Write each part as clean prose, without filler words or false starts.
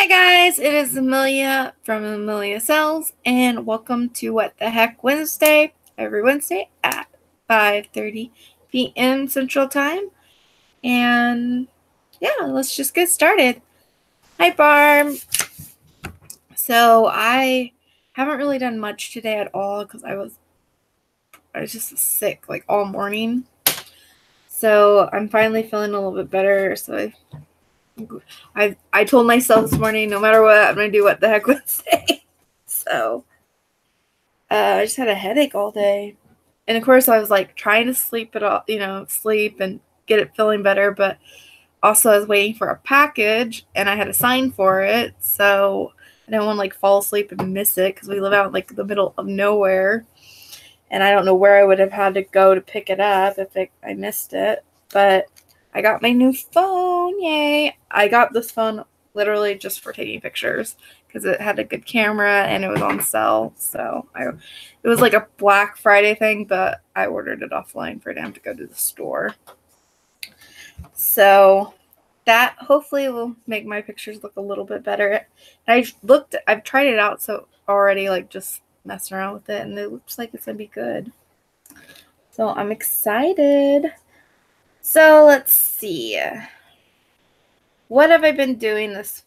Hi guys, it is Amelia from Amelia Sells, and welcome to What the Heck Wednesday, every Wednesday at 5:30 p.m. Central Time. And yeah, let's just get started. Hi Barb. So I haven't really done much today at all because I was just sick like all morning. So I'm finally feeling a little bit better. So I told myself this morning, no matter what, I'm gonna do What the Heck Wednesday. So I just had a headache all day. And of course I was like trying to sleep it all, sleep and get it feeling better, but also I was waiting for a package and I had to sign for it. So I didn't want to like fall asleep and miss it because we live out in like the middle of nowhere. And I don't know where I would have had to go to pick it up if I missed it. But I got my new phone. Yay. I got this phone literally just for taking pictures because it had a good camera and it was on sale. So it was like a Black Friday thing, but I ordered it offline for them to go to the store. So that hopefully will make my pictures look a little bit better. I've tried it out so already, like just messing around with it, and it looks like it's gonna be good. So I'm excited. So let's see. What have I been doing this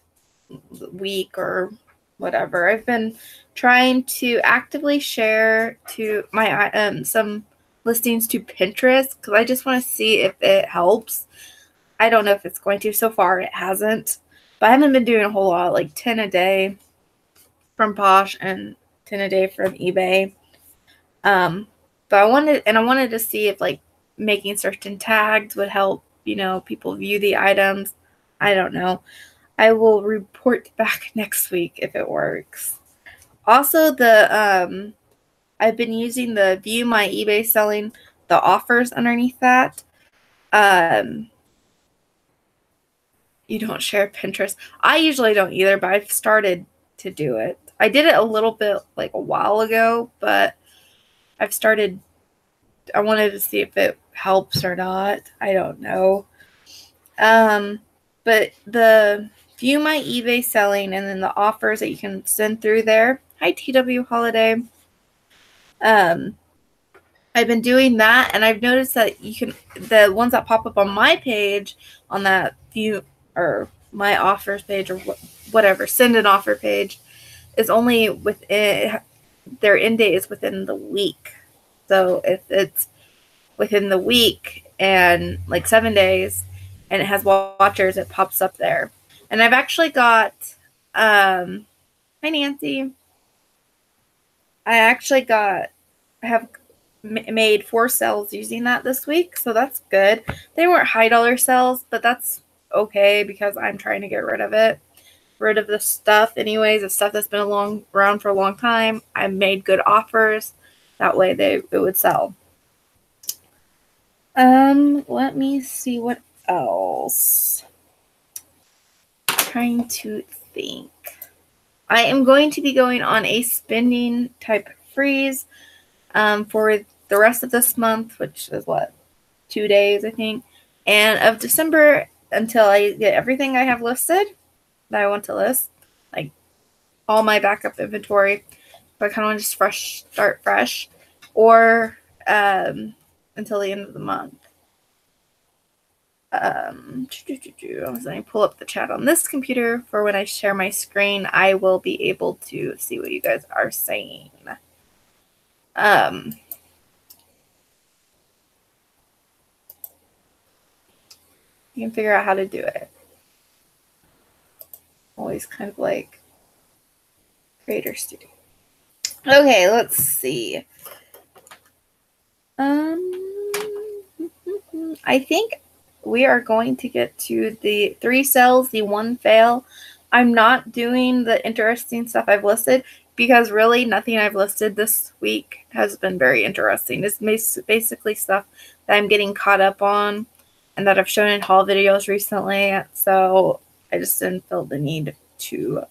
week or whatever? I've been trying to actively share to my some listings to Pinterest because I just want to see if it helps. I don't know if it's going to. So far, it hasn't. But I haven't been doing a whole lot, like 10 a day from Posh and 10 a day from eBay. But I wanted to see if like making certain tags would help, people view the items. I don't know. I will report back next week if it works. Also, I've been using the view my eBay selling, the offers underneath that. You don't share Pinterest. I usually don't either, but I've started to do it. I did it a little bit like a while ago, but I wanted to see if it helps or not. I don't know. But the view my eBay selling and then the offers that you can send through there. Hi, TW Holiday. I've been doing that, and I've noticed that the ones that pop up on my page on that view or my offers page or whatever, send an offer page is only within their end date is within the week. So if it's within the week and like 7 days and it has watchers, it pops up there. And I've actually got, hi Nancy. I have made 4 sales using that this week, so that's good. They weren't high dollar sales, but that's okay because I'm trying to get rid of the stuff anyways, the stuff that's been around for a long time. I made good offers, that way it would sell. Let me see what else. I'm trying to think. I am going to be going on a spending type freeze for the rest of this month, which is 2 days, I think, and of December until I get everything I have listed that I want to list, like all my backup inventory. But I kind of want to just start fresh, or until the end of the month. I was going to pull up the chat on this computer for when I share my screen. I will be able to see what you guys are saying. You can figure out how to do it. Always kind of like Creator Studio. Okay, let's see. I think we are going to get to the 3 sales, the 1 fail. I'm not doing the interesting stuff I've listed because really nothing I've listed this week has been very interesting. It's basically stuff that I'm getting caught up on and that I've shown in haul videos recently. So I just didn't feel the need to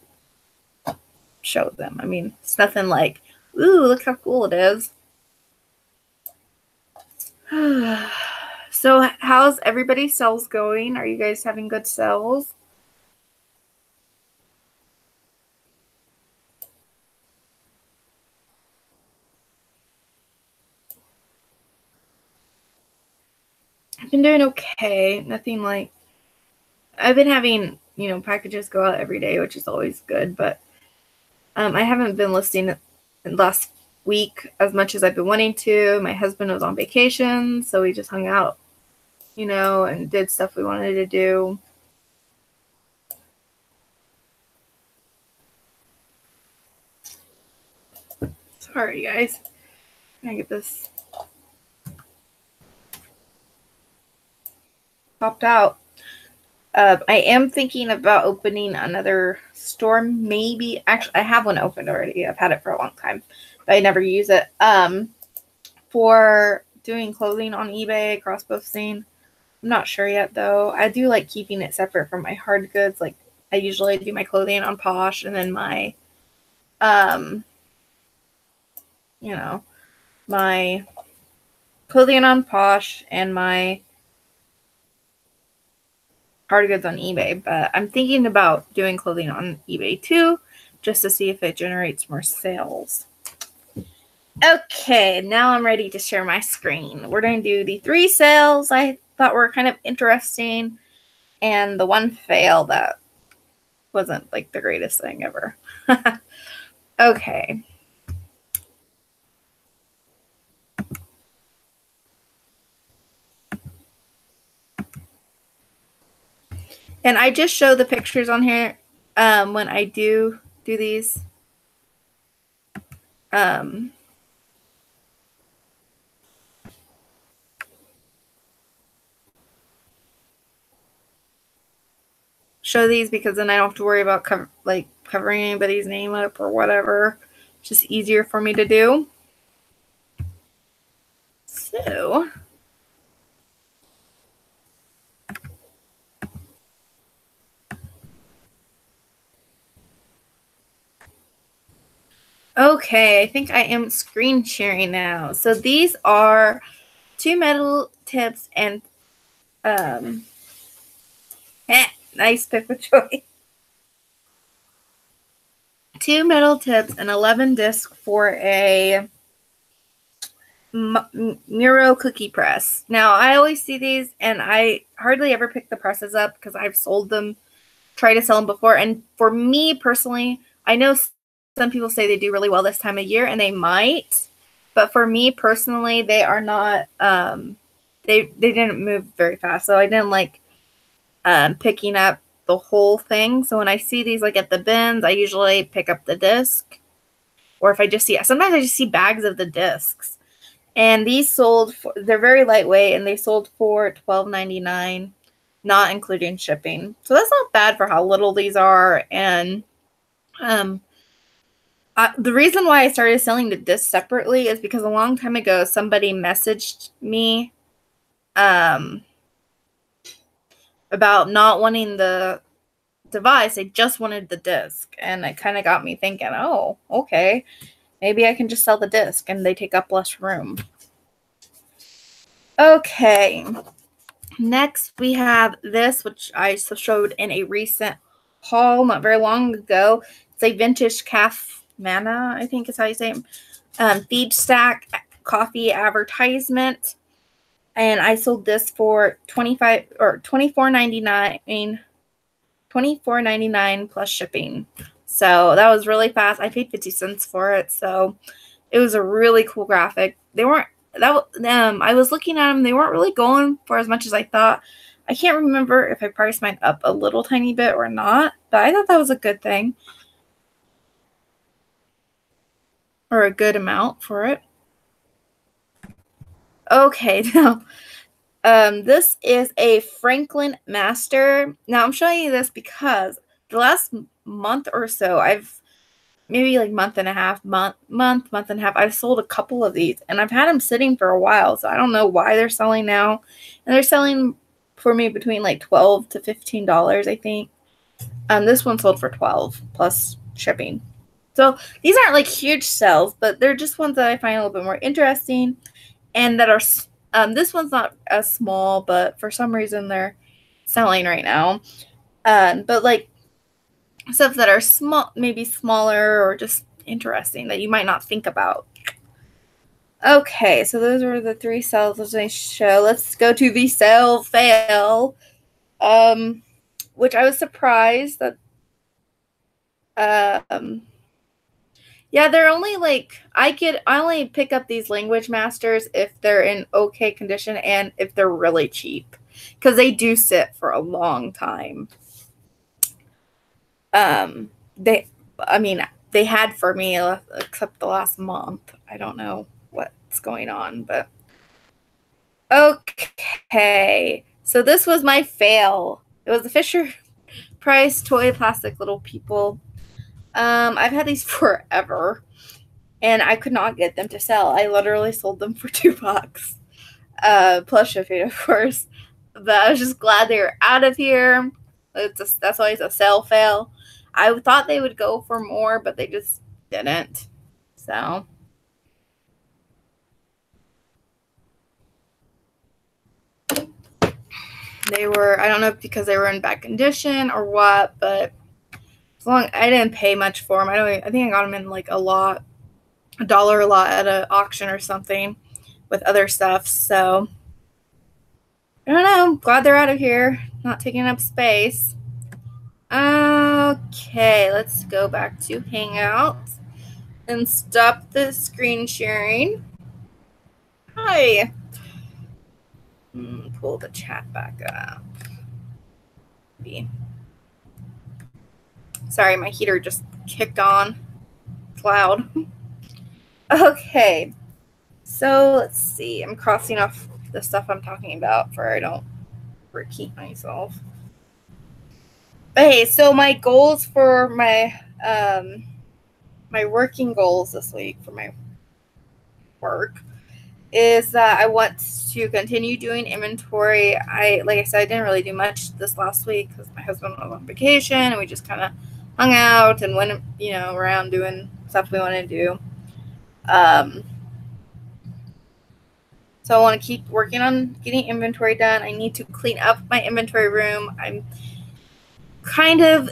show them. I mean, it's nothing like, ooh, look how cool it is. So how's everybody's sales going? Are you guys having good sales? I've been doing okay. Nothing like, I've been having, packages go out every day, which is always good, but I haven't been listing last week as much as I've been wanting to. My husband was on vacation, so we just hung out, and did stuff we wanted to do. Sorry, guys. Can I get this popped out? I am thinking about opening another store. Maybe, actually, I have one opened already. I've had it for a long time, but I never use it. For doing clothing on eBay, cross-posting. I'm not sure yet, though. I do like keeping it separate from my hard goods. Like, I usually do my clothing on Posh, and then my, my clothing on Posh and my hard goods on eBay. But I'm thinking about doing clothing on eBay too, just to see if it generates more sales. Okay, now I'm ready to share my screen. We're going to do the 3 sales I thought were kind of interesting, and the one fail that wasn't like the greatest thing ever. Okay. And I just show the pictures on here when I do these. Show these because then I don't have to worry about covering anybody's name up or whatever. It's just easier for me to do. So okay, I think I am screen sharing now. So these are 2 metal tips and nice pick with choice. 2 metal tips and 11 discs for a Miro cookie press. Now, I always see these, and I hardly ever pick the presses up because I've sold them, tried to sell them before. And for me personally, I know some people say they do really well this time of year, and they might. But for me personally, they are not. They didn't move very fast, so I didn't like picking up the whole thing. So when I see these like at the bins, I usually pick up the disc, or if I just see, sometimes I just see bags of the discs. And these sold for, they're very lightweight, and they sold for $12.99, not including shipping. So that's not bad for how little these are. And the reason why I started selling the discs separately is because a long time ago somebody messaged me about not wanting the device. They just wanted the disc, and it kind of got me thinking, oh, okay, maybe I can just sell the disc and they take up less room. Okay, next we have this, which I showed in a recent haul not very long ago. It's a vintage Calf Manna, I think is how you say it. Feed stack coffee advertisement, and I sold this for $24.99 plus shipping. So that was really fast. I paid 50 cents for it, so it was a really cool graphic. They weren't I was looking at them. They weren't really going for as much as I thought. I can't remember if I priced mine up a little tiny bit or not, but I thought that was a good thing, or a good amount for it. Okay, now this is a Franklin Master. Now I'm showing you this because the last month or so, maybe like month and a half, I've sold a couple of these, and I've had them sitting for a while, so I don't know why they're selling now. And they're selling for me between like $12 to $15, I think. This one sold for $12 plus shipping. So these aren't like huge sales, but they're just ones that I find a little bit more interesting, and that are this one's not as small, but for some reason they're selling right now. But like stuff that are small, maybe smaller, or just interesting that you might not think about. Okay, so those were the 3 cells of my show. Let's go to the cell fail. Which I was surprised that yeah, they're only like I only pick up these language masters if they're in okay condition and if they're really cheap, because they do sit for a long time. They, I mean, they had for me except the last month. I don't know what's going on, but okay. So this was my fail. It was the Fisher Price toy plastic little people. I've had these forever, and I could not get them to sell. I literally sold them for $2, plus shipping, of course. But I was just glad they were out of here. That's always a sell fail. I thought they would go for more, but they just didn't. So they were, I don't know if because they were in bad condition or what, but as long I didn't pay much for them. I think I got them in like a lot, $1 a lot at an auction or something with other stuff. So I don't know. Glad they're out of here, not taking up space. Okay, let's go back to Hangouts and stop the screen sharing. Hi. Pull the chat back up. Sorry, my heater just kicked on. It's loud. Okay, so let's see. I'm crossing off the stuff I'm talking about for I don't repeat myself. Okay, so my goals for my my working goals this week for my work is that I want to continue doing inventory. Like I said, I didn't really do much this last week because my husband was on vacation and we just kind of hung out and went, around doing stuff we want to do. So I want to keep working on getting inventory done. I need to clean up my inventory room. I'm kind of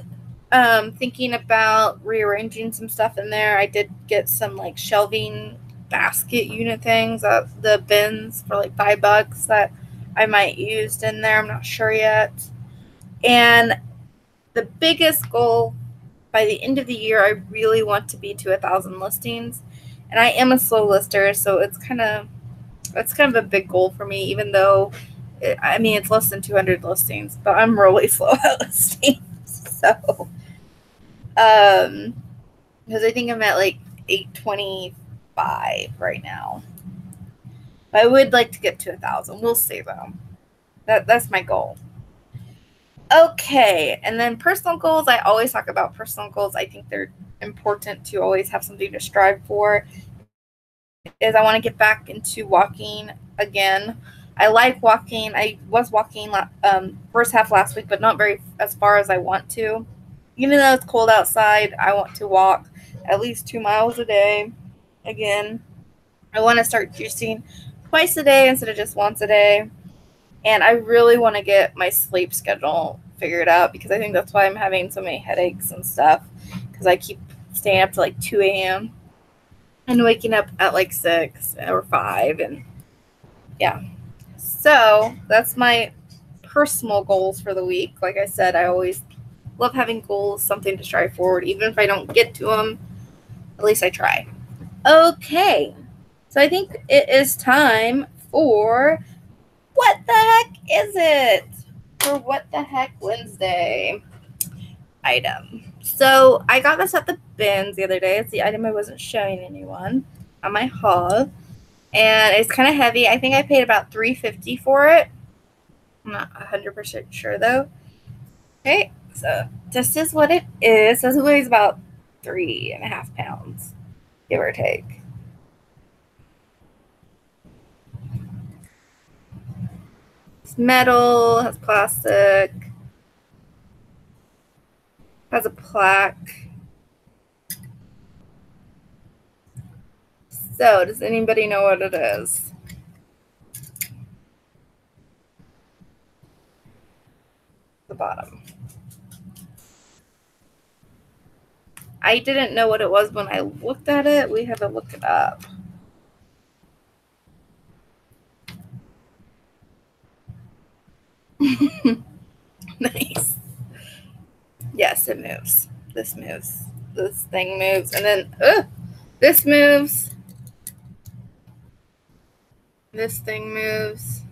thinking about rearranging some stuff in there. I did get some like shelving basket unit things, the bins for like $5 that I might use in there. I'm not sure yet. And the biggest goal by the end of the year, I really want to be to 1,000 listings. And I am a slow lister, so that's kind of a big goal for me, even though it's less than 200 listings, but I'm really slow at listings. So, because I think I'm at like 825 right now. But I would like to get to 1,000. We'll see though. That's my goal. Okay, and then personal goals. I always talk about personal goals. I think they're important to always have something to strive for. Is I want to get back into walking again. I like walking. I was walking first half last week, but not very as far as I want to. Even though it's cold outside, I want to walk at least 2 miles a day. Again, I want to start juicing twice a day instead of just once a day. And I really want to get my sleep schedule figured out because I think that's why I'm having so many headaches and stuff, because I keep staying up to like 2 a.m. and waking up at like 6 or 5. And yeah. So that's my personal goals for the week. Like I said, I always love having goals, something to strive forward. Even if I don't get to them, at least I try. Okay. So I think it is time for What the Heck Is It? For What the Heck Wednesday item. So I got this at the bins the other day. It's the item I wasn't showing anyone on my haul. And it's kind of heavy. I think I paid about $3.50 for it. I'm not 100% sure though. Okay, so this is what it is. This weighs about 3.5 pounds, give or take. It's metal, has plastic, has a plaque. So, does anybody know what it is? The bottom. I didn't know what it was when I looked at it. We had to look it up. Yes, it moves. This moves. This thing moves. And then, this moves. This thing moves.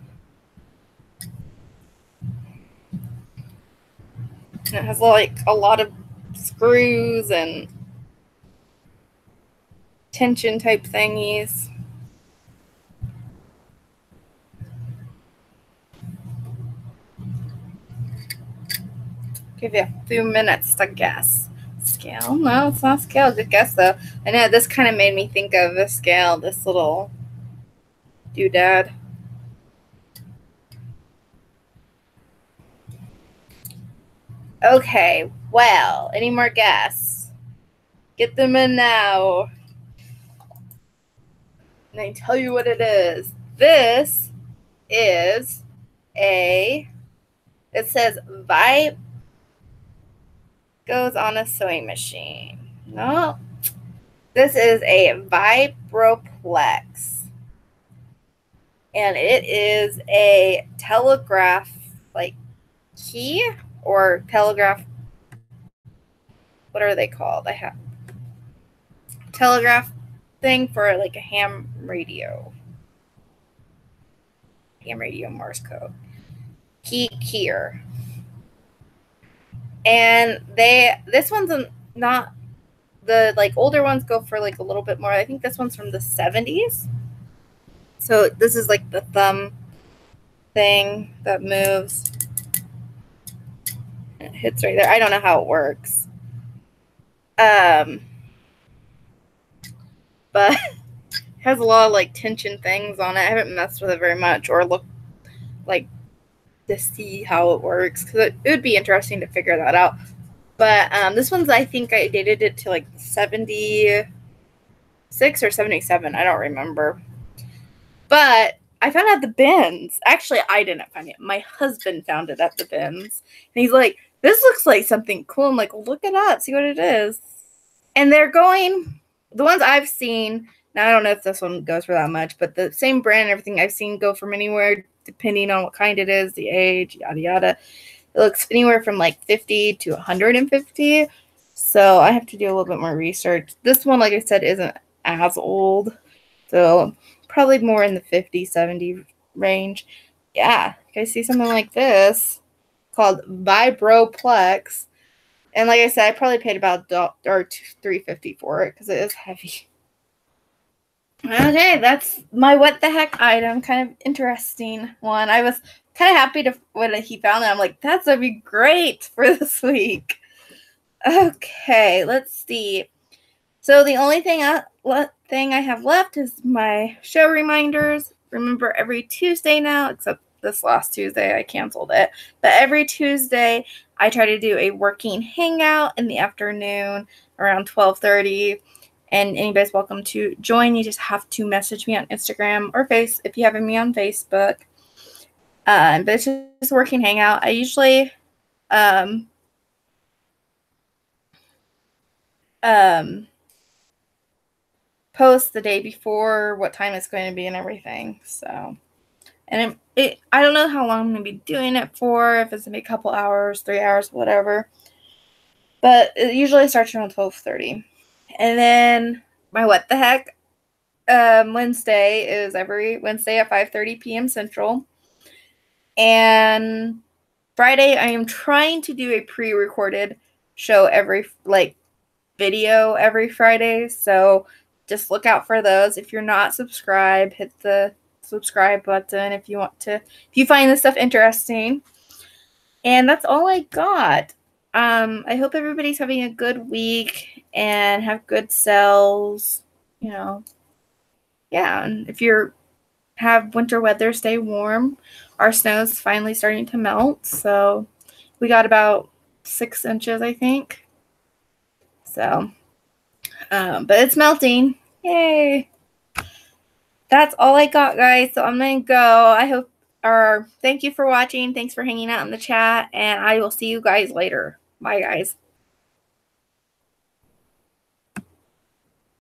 And it has like a lot of screws and tension type thingies. Give you a few minutes to guess. Scale? No, it's not scale. Good guess though. I know this kind of made me think of the scale, this little doodad. Okay, well, any more guess? Get them in now. And I tell you what it is. This is it says Vibe goes on a sewing machine. No, this is a Vibroplex. And it is a telegraph, like, key or telegraph. What are they called? I have telegraph thing for like a ham radio. Ham radio Morse code. Keyer. And this one's not, the like older ones go for like a little bit more. I think this one's from the 70s. So this is like the thumb thing that moves. And it hits right there. I don't know how it works. But it has a lot of like tension things on it. I haven't messed with it very much or looked like to see how it works because it would be interesting to figure that out. But this one's, I think I dated it to like 76 or 77. I don't remember. But I found it at the bins. Actually, I didn't find it. My husband found it at the bins. And he's like, this looks like something cool. I'm like, look it up, see what it is. And they're going, the ones I've seen, now I don't know if this one goes for that much, but the same brand and everything I've seen go from anywhere, depending on what kind it is, the age, yada, yada. It looks anywhere from like 50 to 150. So I have to do a little bit more research. This one, like I said, isn't as old. So probably more in the 50, 70 range. Yeah, you guys see something like this called Vibroplex. And like I said, I probably paid about $3.50 for it because it is heavy. Okay, that's my what the heck item. Kind of interesting one. I was kind of happy to when he found it. I'm like, that's gonna be great for this week. Okay, let's see. So the only thing I have left is my show reminders. Remember, every Tuesday now, except this last Tuesday I canceled it. But every Tuesday I try to do a working hangout in the afternoon around 12:30. And anybody's welcome to join. You just have to message me on Instagram or Face if you have me on Facebook. But it's just a working hangout. I usually post the day before what time it's going to be and everything. So, and I don't know how long I'm going to be doing it for. If it's going to be a couple hours, 3 hours, whatever. But it usually starts around 12:30. And then my what the heck Wednesday is every Wednesday at 5:30 p.m. Central. And Friday, I am trying to do a pre-recorded show video every Friday. So just look out for those. If you're not subscribed, hit the subscribe button if you find this stuff interesting. And that's all I got. I hope everybody's having a good week and have good sales. Yeah, and if you have winter weather, stay warm. Our snow's finally starting to melt, so we got about 6 inches, I think. So, but it's melting. Yay! That's all I got, guys. So I'm gonna go. Thank you for watching. Thanks for hanging out in the chat, and I will see you guys later. Bye, guys.